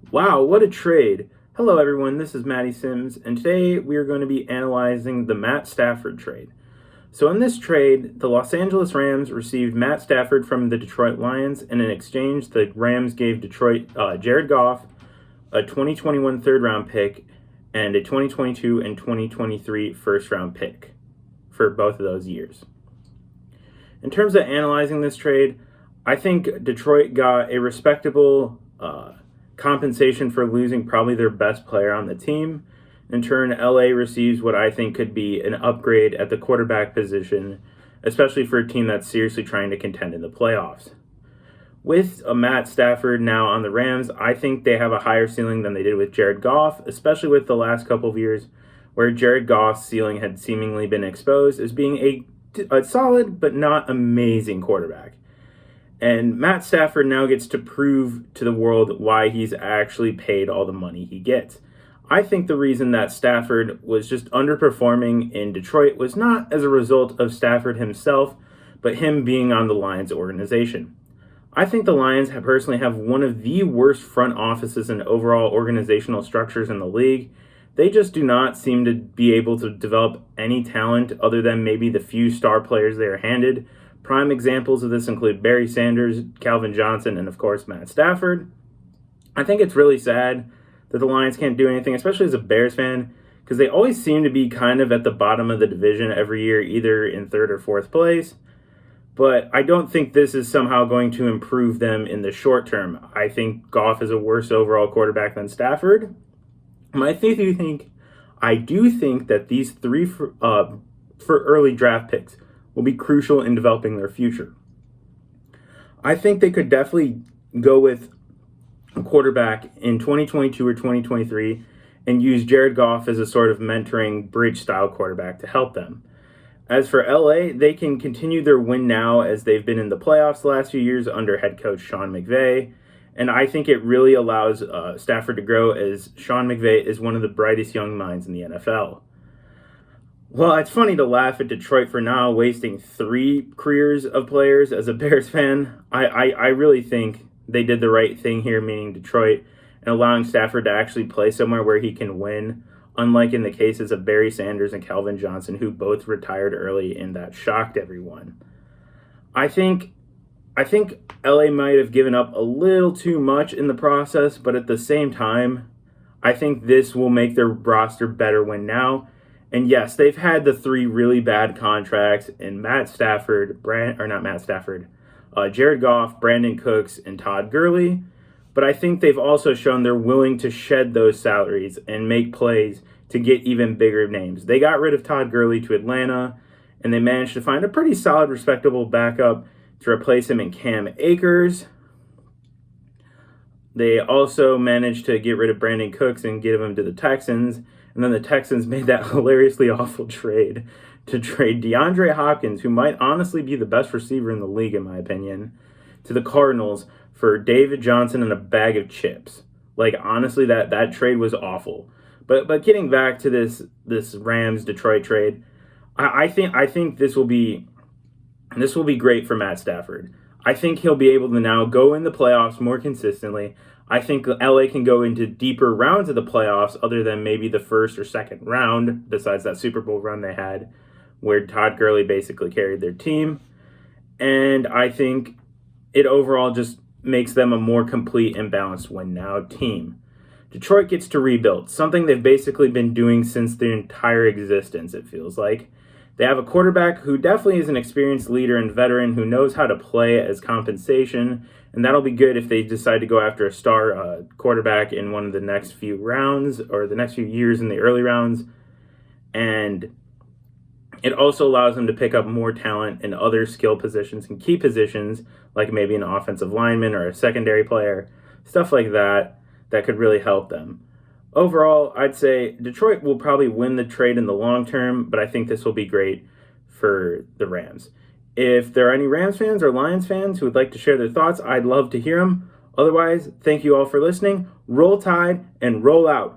Wow, what a trade. Hello, everyone. This is Matty Sims, and today we are going to be analyzing the Matt Stafford trade. So, in this trade, the Los Angeles Rams received Matt Stafford from the Detroit Lions, and in exchange, the Rams gave Detroit Jared Goff, a 2021 third round pick, and a 2022 and 2023 first round pick for both of those years. In terms of analyzing this trade, I think Detroit got a respectable compensation for losing probably their best player on the team. In turn, LA receives what I think could be an upgrade at the quarterback position, especially for a team that's seriously trying to contend in the playoffs. With Matt Stafford now on the Rams, I think they have a higher ceiling than they did with Jared Goff, especially with the last couple of years, where Jared Goff's ceiling had seemingly been exposed as being a solid but not amazing quarterback. And Matt Stafford now gets to prove to the world why he's actually paid all the money he gets. I think the reason that Stafford was just underperforming in Detroit was not as a result of Stafford himself, but him being on the Lions organization. I think the Lions personally have one of the worst front offices and overall organizational structures in the league. They just do not seem to be able to develop any talent other than maybe the few star players they are handed. Prime examples of this include Barry Sanders, Calvin Johnson, and of course Matt Stafford. I think it's really sad that the Lions can't do anything, especially as a Bears fan, because they always seem to be kind of at the bottom of the division every year, either in third or fourth place. But I don't think this is somehow going to improve them in the short term. I think Goff is a worse overall quarterback than Stafford. I do think that these three for early draft picks will be crucial in developing their future. I think they could definitely go with a quarterback in 2022 or 2023 and use Jared Goff as a sort of mentoring bridge style quarterback to help them. As for LA, they can continue their win now as they've been in the playoffs the last few years under head coach Sean McVay. And I think it really allows Stafford to grow, as Sean McVay is one of the brightest young minds in the NFL. Well, it's funny to laugh at Detroit for now wasting 3 careers of players as a Bears fan. I really think they did the right thing here, meaning Detroit, and allowing Stafford to actually play somewhere where he can win, unlike in the cases of Barry Sanders and Calvin Johnson, who both retired early, and that shocked everyone. I think LA might have given up a little too much in the process, but at the same time, I think this will make their roster better win now. And yes, they've had the 3 really bad contracts in Jared Goff, Brandon Cooks, and Todd Gurley. But I think they've also shown they're willing to shed those salaries and make plays to get even bigger names. They got rid of Todd Gurley to Atlanta, and they managed to find a pretty solid, respectable backup to replace him in Cam Akers. They also managed to get rid of Brandon Cooks and give him to the Texans. And then the Texans made that hilariously awful trade to trade DeAndre Hopkins, who might honestly be the best receiver in the league, in my opinion, to the Cardinals for David Johnson and a bag of chips. Like, honestly, that trade was awful. But getting back to this Rams Detroit trade, I think this will be great for Matt Stafford. I think he'll be able to now go in the playoffs more consistently. I think LA can go into deeper rounds of the playoffs other than maybe the first or second round, besides that Super Bowl run they had where Todd Gurley basically carried their team. And I think it overall just makes them a more complete and balanced win-now team. Detroit gets to rebuild, something they've basically been doing since their entire existence, it feels like. They have a quarterback who definitely is an experienced leader and veteran who knows how to play as compensation, and that'll be good if they decide to go after a star quarterback in one of the next few rounds or the next few years in the early rounds. And it also allows them to pick up more talent in other skill positions and key positions, like maybe an offensive lineman or a secondary player, stuff like that could really help them. Overall, I'd say Detroit will probably win the trade in the long term, but I think this will be great for the Rams. If there are any Rams fans or Lions fans who would like to share their thoughts, I'd love to hear them. Otherwise, thank you all for listening. Roll Tide and roll out.